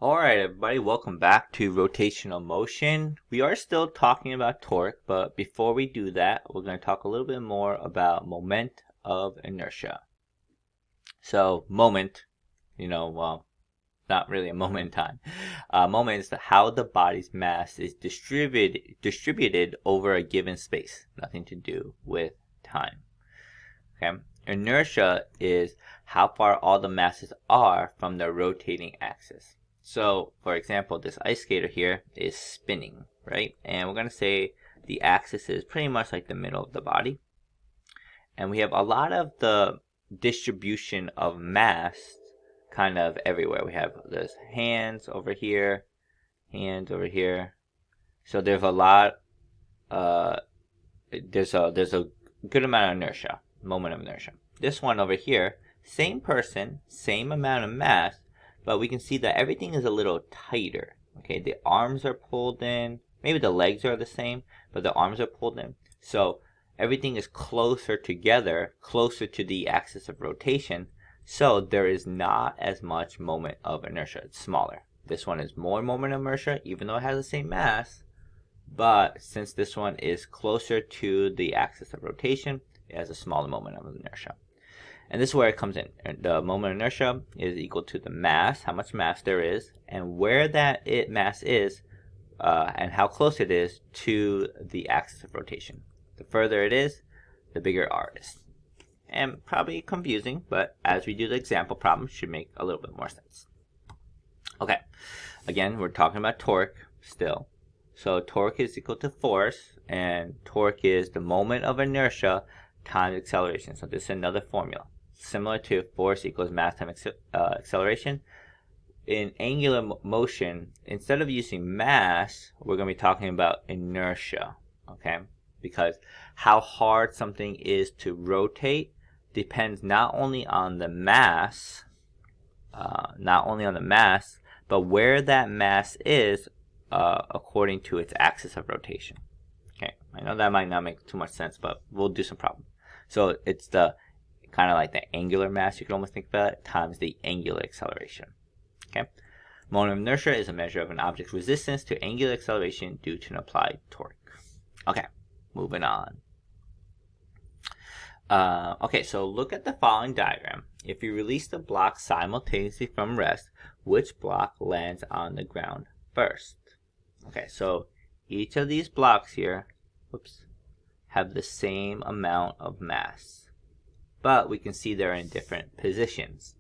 Alright everybody, welcome back to rotational motion. We are still talking about torque, but before we do that, we're going to talk a little bit more about moment of inertia. So moment, well, not really a moment in time. Moment is how the body's mass is distributed over a given space. Nothing to do with time. Okay. Inertia is how far all the masses are from the rotating axis. So, for example, this ice skater here is spinning, right? And we're going to say the axis is pretty much like the middle of the body. And we have a lot of the distribution of mass kind of everywhere. We have this hands over here, hands over here. So there's a lot, there's a good amount of inertia, moment of inertia. This one over here, same person, same amount of mass, but we can see that everything is a little tighter. Okay, the arms are pulled in. Maybe the legs are the same, but the arms are pulled in. So everything is closer together, closer to the axis of rotation. So there is not as much moment of inertia. It's smaller. This one is more moment of inertia, even though it has the same mass. But since this one is closer to the axis of rotation, it has a smaller moment of inertia. And this is where it comes in. The moment of inertia is equal to the mass, how much mass there is, and where that mass is, and how close it is to the axis of rotation. The further it is, the bigger r is. And probably confusing, but as we do the example problem, it should make a little bit more sense. Okay, again, we're talking about torque still. So torque is equal to force, and torque is the moment of inertia times acceleration. So this is another formula. Similar to force equals mass times acceleration. In angular motion, instead of using mass, we're going to be talking about inertia, okay? Because how hard something is to rotate depends not only on the mass, but where that mass is according to its axis of rotation. Okay, I know that might not make too much sense, but we'll do some problems. So it's the kind of like the angular mass, you can almost think about it, times the angular acceleration. Okay, moment of inertia is a measure of an object's resistance to angular acceleration due to an applied torque. Okay, moving on. Okay, so look at the following diagram. If you release the block simultaneously from rest, which block lands on the ground first? Okay, so each of these blocks here, have the same amount of mass, but we can see they're in different positions.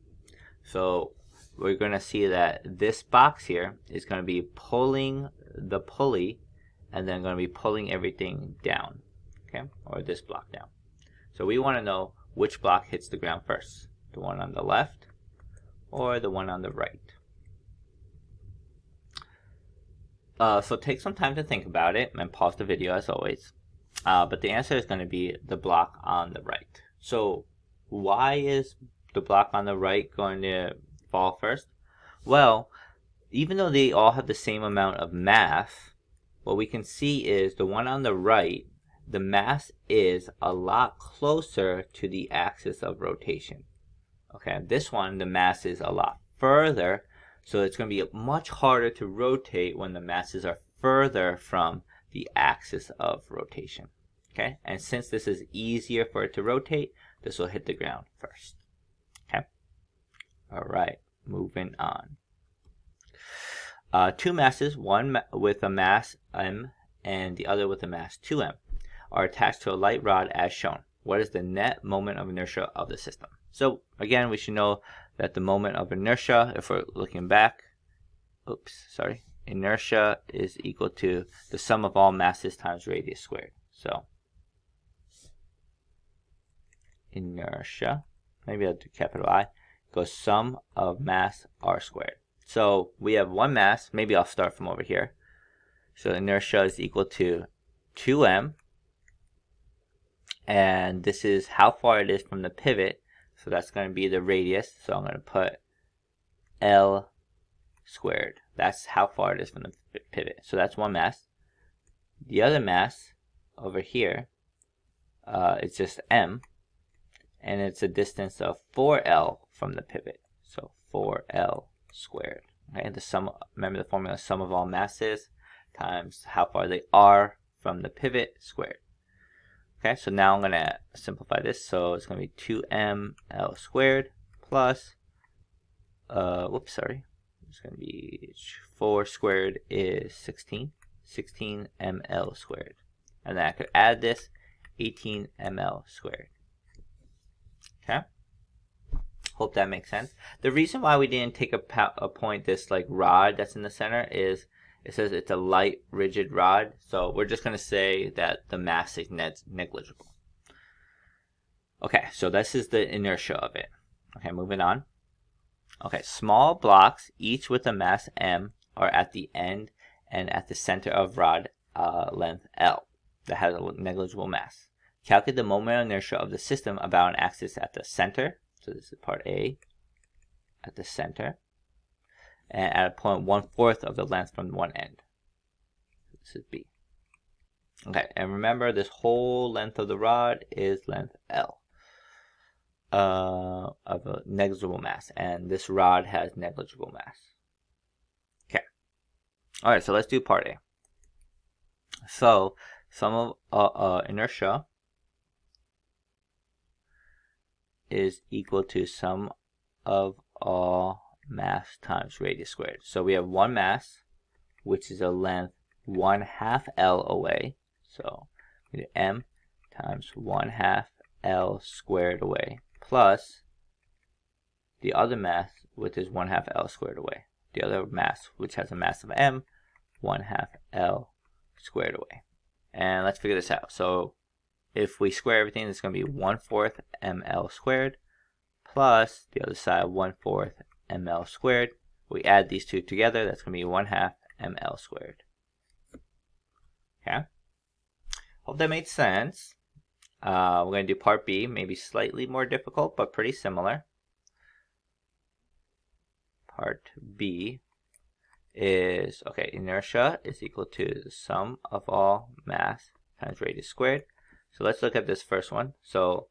So we're going to see that this box here is going to be pulling the pulley, and then going to be pulling everything down, okay, or this block down. So we want to know which block hits the ground first, the one on the left or the one on the right. So take some time to think about it and pause the video as always. But the answer is going to be the block on the right. So why is the block on the right going to fall first? Well, even though they all have the same amount of mass, what we can see is the one on the right, the mass is a lot closer to the axis of rotation. Okay, this one, the mass is a lot further, so it's going to be much harder to rotate when the masses are further from the axis of rotation. Okay, and since this is easier for it to rotate, this will hit the ground first. Okay, all right, moving on. Two masses, one with a mass m and the other with a mass 2m, are attached to a light rod as shown. What is the net moment of inertia of the system? So again, we should know that the moment of inertia, if we're looking back, inertia is equal to the sum of all masses times radius squared. So inertia, maybe I'll do capital I, goes sum of mass r squared. So we have one mass, maybe I'll start from over here. So inertia is equal to 2m, and this is how far it is from the pivot. So that's going to be the radius. So I'm going to put L squared. That's how far it is from the pivot. So that's one mass. The other mass over here, it's just m, and it's a distance of 4L from the pivot. So 4L squared. Okay, the sum, remember the formula, sum of all masses times how far they are from the pivot squared. Okay, so now I'm going to simplify this. So it's going to be 2ml squared plus, it's going to be 4 squared is 16 ml squared. And then I could add this 18 ml squared. Okay, hope that makes sense. The reason why we didn't take a point, this like rod that's in the center, is it says it's a light rigid rod, so we're just going to say that the mass is negligible. Okay, so this is the inertia of it. Okay, moving on. Okay, small blocks, each with a mass m, are at the end and at the center of rod length L that has a negligible mass. Calculate the moment of inertia of the system about an axis at the center. So this is part A, at the center, and at a point 1/4 of the length from one end. This is B. Okay, and remember this whole length of the rod is length L of a negligible mass, and this rod has negligible mass. Okay, all right, so let's do part A. So sum of inertia is equal to sum of all mass times radius squared. So we have one mass, which is a length 1/2 L away. So we do m times 1/2 L squared away, plus the other mass, which is 1/2 L squared away. The other mass, which has a mass of m, 1/2 L squared away. And let's figure this out. So if we square everything, it's going to be 1/4 ml squared plus the other side 1/4 ml squared. We add these two together, that's going to be 1/2 ml squared. Okay, hope that made sense. We're going to do part B, maybe slightly more difficult, but pretty similar. Part B is, okay, inertia is equal to the sum of all mass times radius squared. So let's look at this first one. So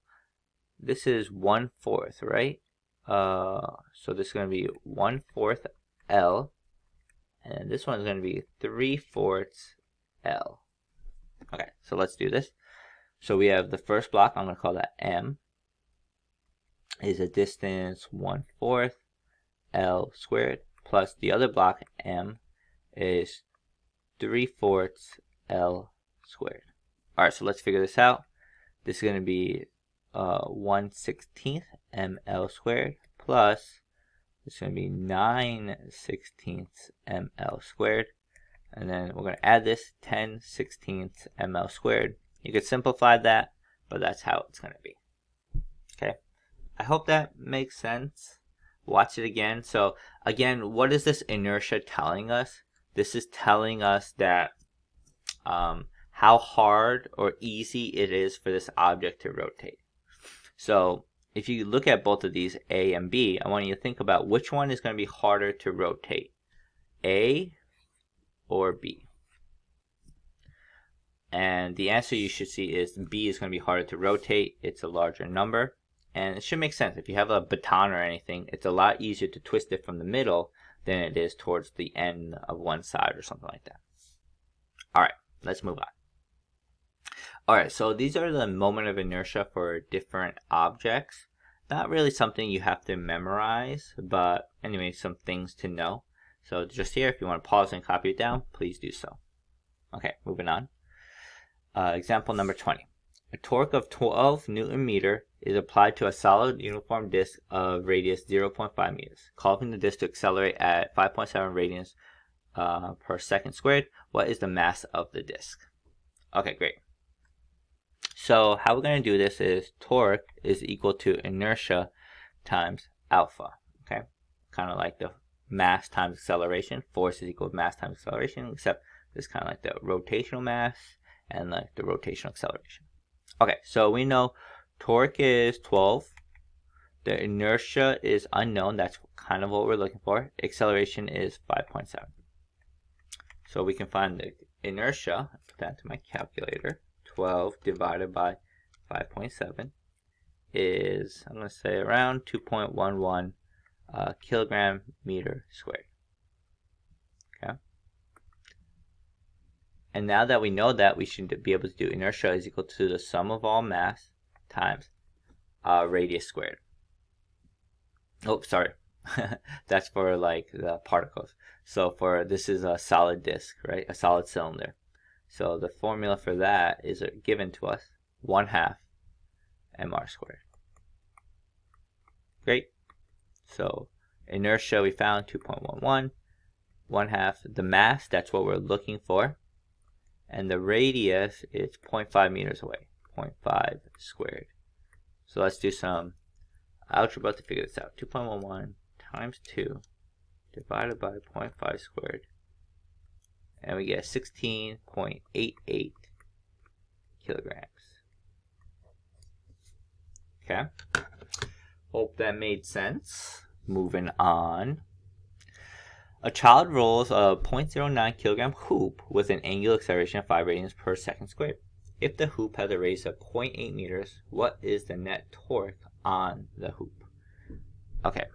this is 1/4, right? So this is going to be 1/4 L, and this one is going to be 3/4 L. Okay, so let's do this. So we have the first block, I'm going to call that M, is a distance 1/4 L squared, plus the other block, M, is 3/4 L squared. Alright, so let's figure this out. This is going to be 1/16 ml squared, plus it's going to be 9/16 ml squared, and then we're going to add this 10/16 ml squared. You could simplify that, but that's how it's going to be. Okay, I hope that makes sense. Watch it again. So again, what is this inertia telling us? This is telling us that how hard or easy it is for this object to rotate. So if you look at both of these, A and B, I want you to think about which one is going to be harder to rotate, A or B. And the answer you should see is B is going to be harder to rotate. It's a larger number. And it should make sense. If you have a baton or anything, it's a lot easier to twist it from the middle than it is towards the end of one side or something like that. Alright, let's move on. Alright, so these are the moment of inertia for different objects. Not really something you have to memorize, but anyway, some things to know. So just here, if you want to pause and copy it down, please do so. Okay, moving on. Example number 20. A torque of 12 Newton meter is applied to a solid uniform disk of radius 0.5 meters, causing the disk to accelerate at 5.7 radians per second squared. What is the mass of the disk? Okay, great. So how we're going to do this is torque is equal to inertia times alpha. Okay, kind of like the mass times acceleration. Force is equal to mass times acceleration, except this kind of like the rotational mass and like the rotational acceleration. Okay, so we know torque is 12. The inertia is unknown. That's kind of what we're looking for. Acceleration is 5.7. So we can find the inertia. Put that into my calculator. 12 divided by 5.7 is, I'm going to say, around 2.11 kilogram meter squared. Okay. And now that we know that, we should be able to do inertia is equal to the sum of all mass times radius squared. Oh, sorry. That's for like the particles. So for this is a solid disk, right? A solid cylinder. So the formula for that is given to us 1/2 mr squared. Great. So inertia we found 2.11. 1/2 the mass, that's what we're looking for. And the radius is 0.5 meters away. 0.5 squared. So let's do some algebra to figure this out. 2.11 times 2 divided by 0.5 squared. And we get 16.88 kilograms. Okay. Hope that made sense. Moving on. A child rolls a 0.09 kilogram hoop with an angular acceleration of 5 radians per second squared. If the hoop has a radius of 0.8 meters, what is the net torque on the hoop? Okay,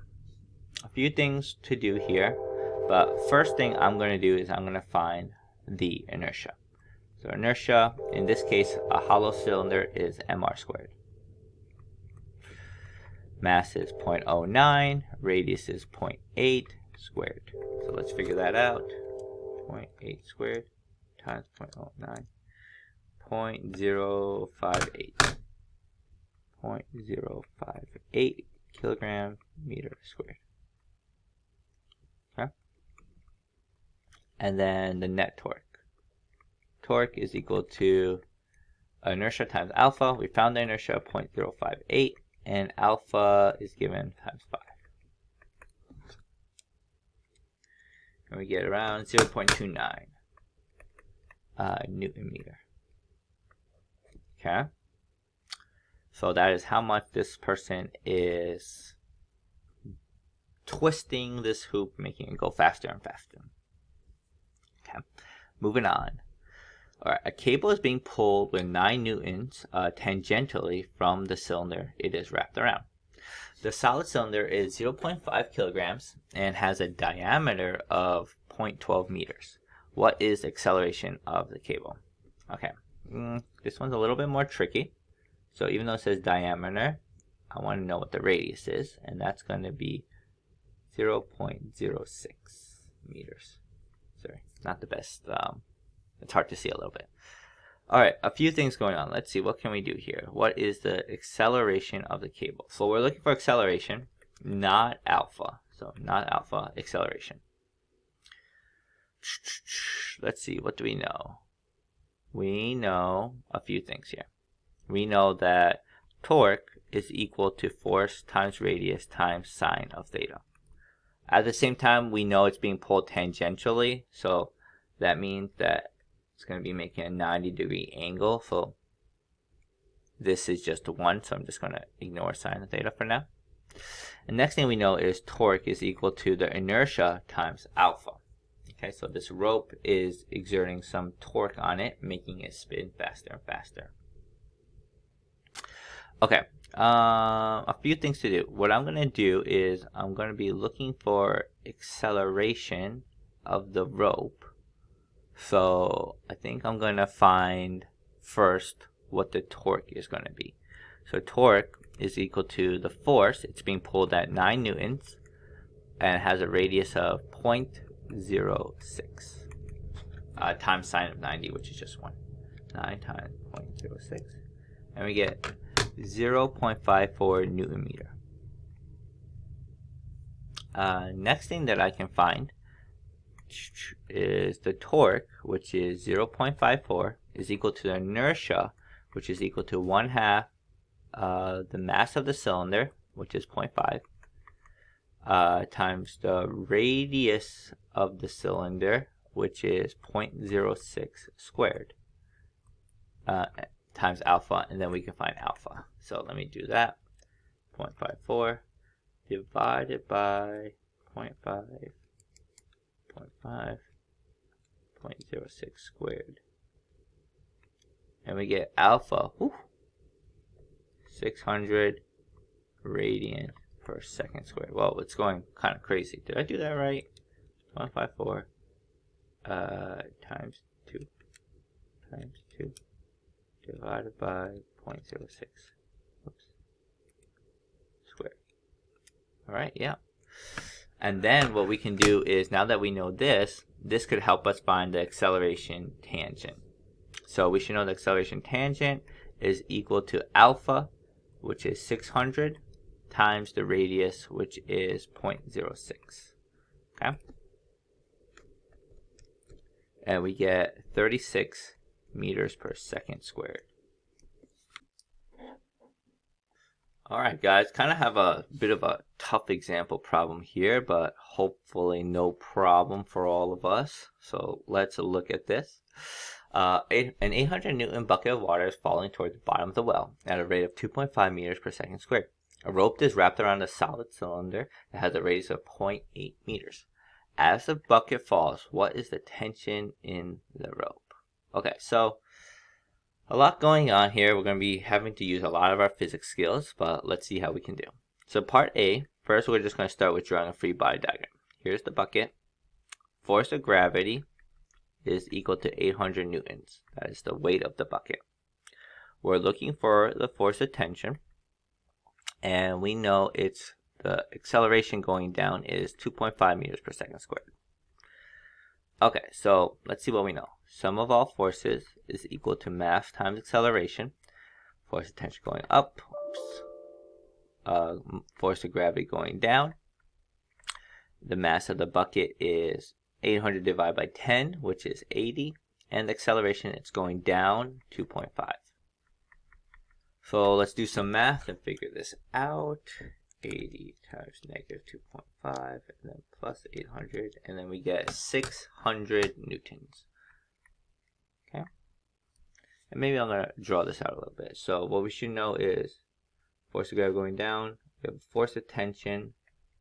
a few things to do here, but first thing I'm going to do is I'm going to find the inertia. So inertia, in this case, a hollow cylinder is mr squared. Mass is 0.09, radius is 0.8 squared. So let's figure that out. 0.8 squared times 0.09. 0.058. 0.058 kilogram meter squared. Okay. And then the net torque. Torque is equal to inertia times alpha. We found the inertia of 0.058, and alpha is given times 5. And we get around 0.29 Newton meter. Okay. So that is how much this person is twisting this hoop, making it go faster and faster. Okay. Moving on. Alright, a cable is being pulled with 9 newtons tangentially from the cylinder it is wrapped around. The solid cylinder is 0.5 kilograms and has a diameter of 0.12 meters. What is the acceleration of the cable? Okay, this one's a little bit more tricky. So even though it says diameter, I want to know what the radius is, and that's going to be 0.06 meters. Sorry, not the best. It's hard to see a little bit. Alright, a few things going on. Let's see, what can we do here? What is the acceleration of the cable? So we're looking for acceleration, not alpha. So not alpha, acceleration. Let's see, what do we know? We know a few things here. We know that torque is equal to force times radius times sine of theta. At the same time, we know it's being pulled tangentially, so that means that it's going to be making a 90-degree angle. So this is just 1, so I'm just going to ignore sine of theta for now. The next thing we know is torque is equal to the inertia times alpha. Okay, so this rope is exerting some torque on it, making it spin faster and faster. Okay, a few things to do. What I'm going to do is I'm going to be looking for acceleration of the rope. So I think I'm going to find first what the torque is going to be. So torque is equal to the force. It's being pulled at 9 newtons and it has a radius of 0.06 times sine of 90, which is just 1. 9 times 0.06. And we get 0.54 Newton meter. Next thing that I can find is the torque, which is 0.54, is equal to the inertia, which is equal to 1/2 the mass of the cylinder, which is 0.5, times the radius of the cylinder, which is 0.06 squared, times alpha, and then we can find alpha. So let me do that. 0.54 divided by 0.5, 0.06 squared. And we get alpha, 600 radian per second squared. Well, it's going kind of crazy. Did I do that right? 0.54 times 2 divided by 0.06. Oops. Squared. All right, yeah. And then what we can do is, now that we know this could help us find the acceleration tangent. So we should know the acceleration tangent is equal to alpha, which is 600, times the radius, which is 0.06. Okay? And we get 36 meters per second squared. Alright guys, kind of have a bit of a tough example problem here, but hopefully no problem for all of us. So let's look at this. An 800 Newton bucket of water is falling toward the bottom of the well at a rate of 2.5 meters per second squared. A rope is wrapped around a solid cylinder that has a radius of 0.8 meters. As the bucket falls, what is the tension in the rope? Okay, so a lot going on here. We're going to be having to use a lot of our physics skills, but let's see how we can do. So part A, first we're just going to start with drawing a free body diagram. Here's the bucket. Force of gravity is equal to 800 newtons. That is the weight of the bucket. We're looking for the force of tension, and we know it's the acceleration going down is 2.5 meters per second squared. Okay, so let's see what we know. Sum of all forces is equal to mass times acceleration. Force of tension going up. Force of gravity going down. The mass of the bucket is 800 divided by 10, which is 80. And the acceleration, it's going down 2.5. So let's do some math and figure this out. 80 times negative 2.5, and then plus 800, and then we get 600 newtons. Okay, and maybe I'm going to draw this out a little bit. So what we should know is force of gravity going down, we have force of tension,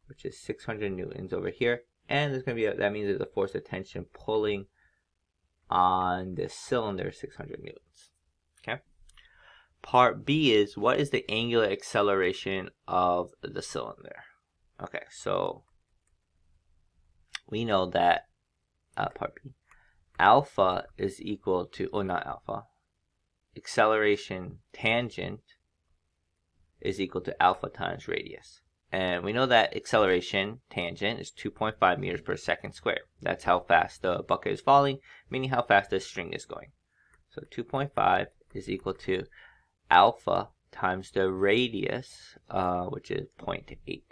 which is 600 newtons over here, and there's going to be that means there's a force of tension pulling on the cylinder, 600 newtons. Okay. Part B is, what is the angular acceleration of the cylinder? Okay, so we know that part B, alpha is equal to, not alpha, acceleration tangent is equal to alpha times radius. And we know that acceleration tangent is 2.5 meters per second squared. That's how fast the bucket is falling, meaning how fast the string is going. So 2.5 is equal to alpha times the radius, which is 0.8.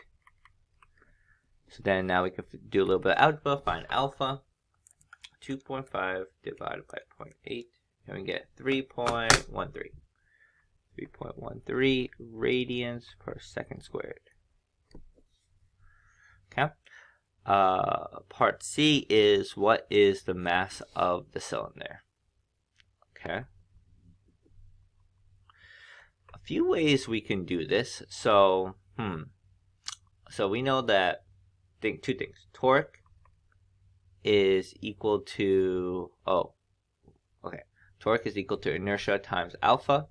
So then now we can do a little bit of algebra, find alpha. 2.5 divided by 0.8, and we get 3.13. 3.13 radians per second squared. Okay. Part C is, what is the mass of the cylinder? Okay. A few ways we can do this. So we know that two things. Torque is equal to torque is equal to inertia times alpha,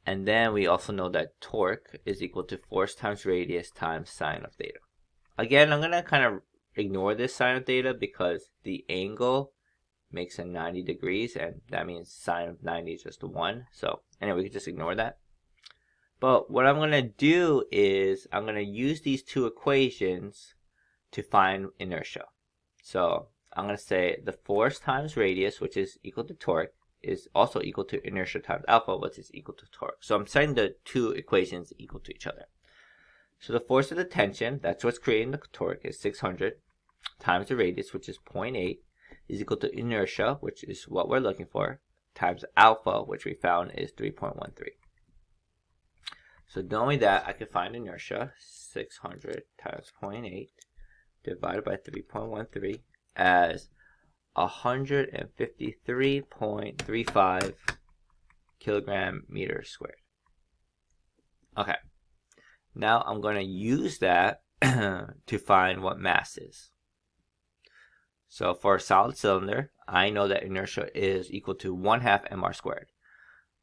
and then we also know that torque is equal to force times radius times sine of theta. Again, I'm gonna kind of ignore this sine of theta because the angle makes a 90 degrees, and that means sine of 90 is just 1. So anyway, we can just ignore that. But what I'm going to do is I'm going to use these two equations to find inertia. So I'm going to say the force times radius, which is equal to torque, is also equal to inertia times alpha, which is equal to torque. So I'm setting the two equations equal to each other. So the force of the tension, that's what's creating the torque, is 600 times the radius, which is 0.8, is equal to inertia, which is what we're looking for, times alpha, which we found is 3.13. So knowing that, I can find inertia, 600 times 0.8 divided by 3.13 as 153.35 kilogram meters squared. Okay, now I'm going to use that to find what mass is. So for a solid cylinder, I know that inertia is equal to 1/2 mr squared.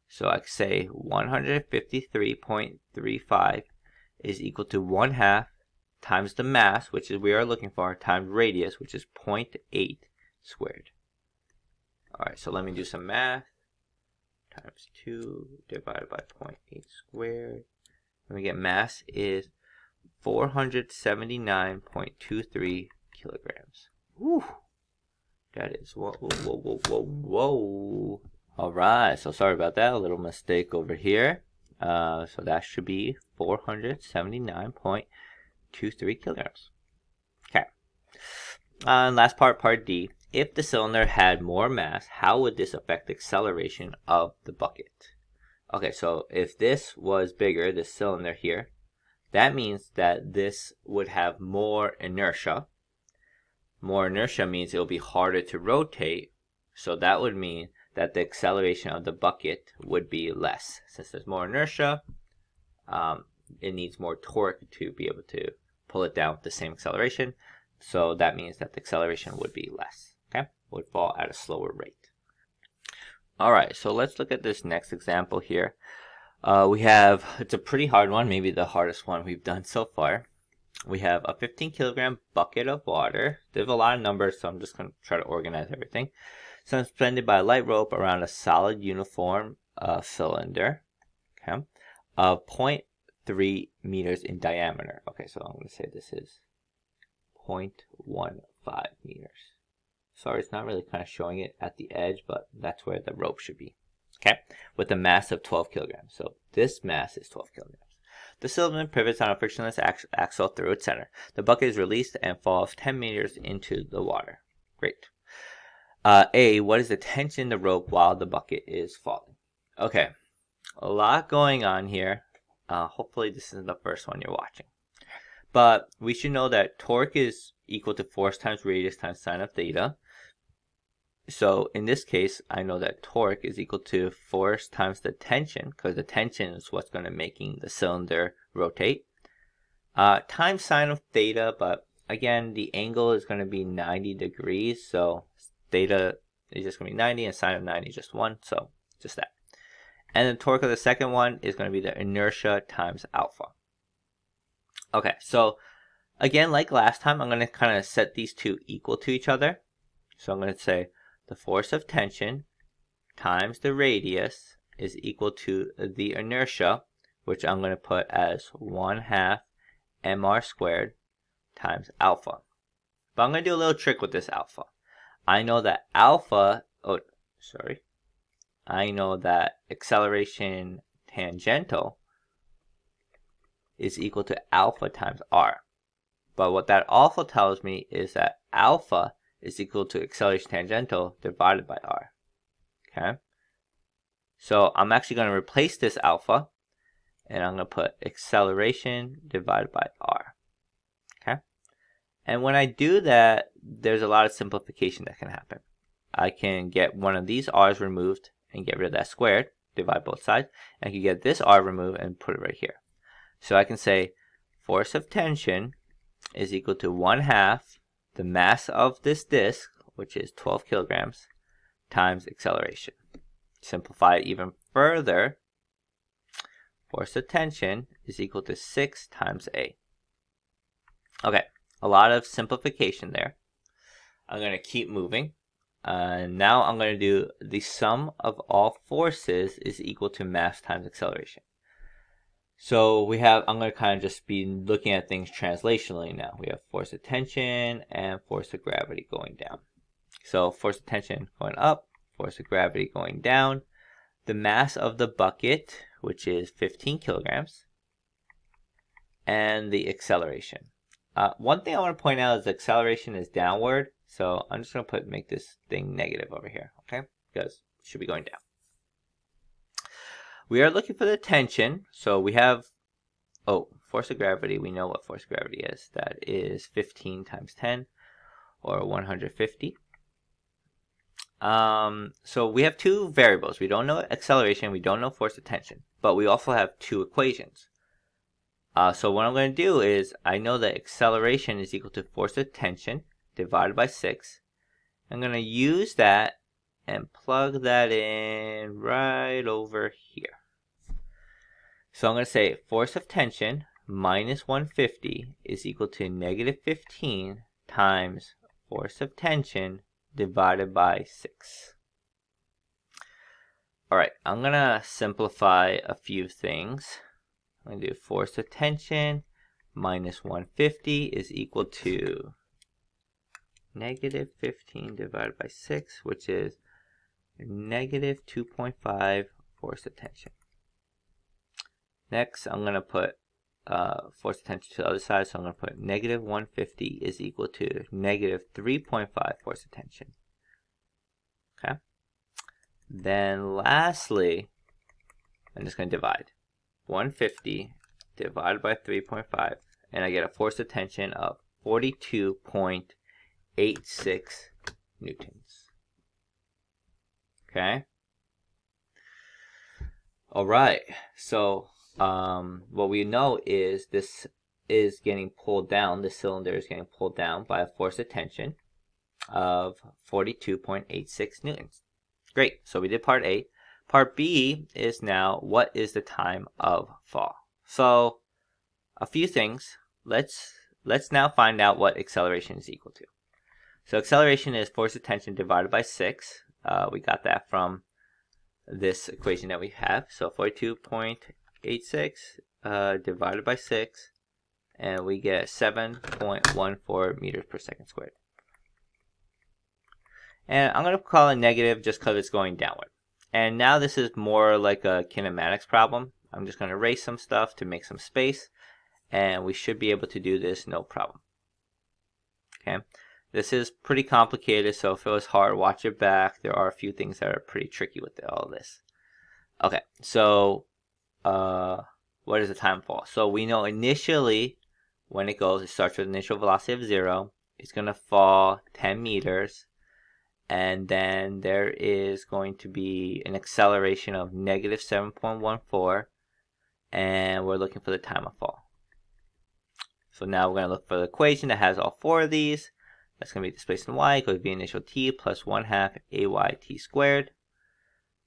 So I can say 153.35 is equal to 1/2 times the mass, which is we are looking for, times radius, which is 0.8. squared. Alright, so let me do some math. Times 2 divided by 0.8 squared. And we get mass is 479.23 kilograms. Whew. That is, whoa. Alright, so sorry about that. A little mistake over here. So that should be 479.23 kilograms. Okay. And last part, part D. If the cylinder had more mass, how would this affect the acceleration of the bucket? Okay, so if this was bigger, this cylinder here, that means that this would have more inertia. More inertia means it will be harder to rotate. So that would mean that the acceleration of the bucket would be less. Since there's more inertia, it needs more torque to be able to pull it down with the same acceleration. So that means that the acceleration would be less. Okay, would fall at a slower rate. Alright, so let's look at this next example here. It's a pretty hard one, maybe the hardest one we've done so far. We have a 15 kilogram bucket of water. There's a lot of numbers, so I'm just going to try to organize everything. Suspended by a light rope around a solid uniform cylinder, okay, of 0.3 meters in diameter. Okay, so I'm going to say this is 0.15 meters. Sorry, it's not really kind of showing it at the edge, but that's where the rope should be. Okay, with a mass of 12 kilograms. So this mass is 12 kilograms. The cylinder pivots on a frictionless axle through its center. The bucket is released and falls 10 meters into the water. Great. A, what is the tension in the rope while the bucket is falling? Okay, a lot going on here. Hopefully this isn't the first one you're watching. But we should know that torque is equal to force times radius times sine of theta. So in this case, I know that torque is equal to force times the tension, because the tension is what's going to making the cylinder rotate, times sine of theta, but again, the angle is going to be 90 degrees, so theta is just going to be 90, and sine of 90 is just 1, so just that. And the torque of the second one is going to be the inertia times alpha. Okay, so again, like last time, I'm going to kind of set these two equal to each other. So I'm going to say the force of tension times the radius is equal to the inertia, which I'm going to put as 1/2 mr squared times alpha. But I'm going to do a little trick with this alpha. I know that I know that acceleration tangential is equal to alpha times r. But what that also tells me is that alpha is equal to acceleration tangential divided by r. Okay? So I'm actually going to replace this alpha, and I'm going to put acceleration divided by r. Okay? And when I do that, there's a lot of simplification that can happen. I can get one of these r's removed and get rid of that squared, divide both sides, and I can get this r removed and put it right here. So I can say force of tension is equal to 1/2 the mass of this disc, which is 12 kilograms, times acceleration. Simplify it even further. Force of tension is equal to 6 times A. Okay, a lot of simplification there. I'm going to keep moving. Now I'm going to do the sum of all forces is equal to mass times acceleration. So I'm going to kind of just be looking at things translationally now. We have force of tension and force of gravity going down. So force of tension going up, force of gravity going down. The mass of the bucket, which is 15 kilograms, and the acceleration. One thing I want to point out is the acceleration is downward. So I'm just going to make this thing negative over here, okay? Because it should be going down. We are looking for the tension, so we have, force of gravity. We know what force of gravity is. That is 15 times 10, or 150. So we have two variables. We don't know acceleration, we don't know force of tension, but we also have two equations. So what I'm going to do is, I know that acceleration is equal to force of tension divided by 6. I'm going to use that and plug that in right over here. So I'm going to say force of tension minus 150 is equal to negative 15 times force of tension divided by 6. Alright, I'm going to simplify a few things. I'm going to do force of tension minus 150 is equal to negative 15 divided by 6, which is negative 2.5 force of tension. Next, I'm going to put force of tension to the other side, so I'm going to put negative 150 is equal to negative 3.5 force of tension. Okay. Then lastly, I'm just going to divide 150 divided by 3.5, and I get a force of tension of 42.86 newtons. Okay. All right. So what we know is this is getting pulled down. The cylinder is getting pulled down by a force of tension of 42.86 newtons. Great. So we did part A. Part B is now, what is the time of fall? So a few things. Let's now find out what acceleration is equal to. So acceleration is force of tension divided by 6. We got that from this equation that we have. So 42.86 divided by 6, and we get 7.14 meters per second squared. And I'm going to call it negative just because it's going downward. And now this is more like a kinematics problem. I'm just going to erase some stuff to make some space, and we should be able to do this no problem. Okay, this is pretty complicated, so if it was hard, watch it back. There are a few things that are pretty tricky with all this. Okay, so what is the time fall? So we know initially when it goes, it starts with initial velocity of 0. It's going to fall 10 meters. And then there is going to be an acceleration of negative 7.14, and we're looking for the time of fall. So now we're going to look for the equation that has all 4 of these. That's going to be displacement y equals v initial t plus 1/2 ay t squared.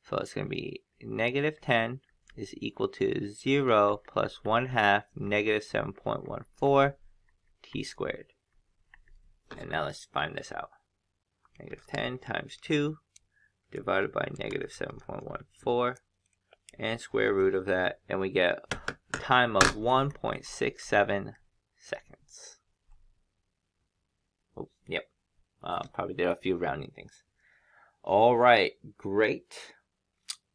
So it's going to be negative 10 is equal to 0 plus 1/2 negative 7.14 t squared. And now let's find this out. Negative 10 times 2 divided by negative 7.14 and square root of that, and we get a time of 1.67 seconds. Oh, yep. Probably did a few rounding things. All right, great.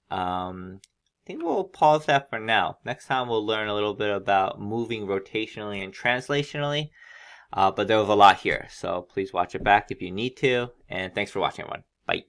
I think we'll pause that for now. Next time we'll learn a little bit about moving rotationally and translationally. But there was a lot here, so please watch it back if you need to. And thanks for watching, everyone. Bye.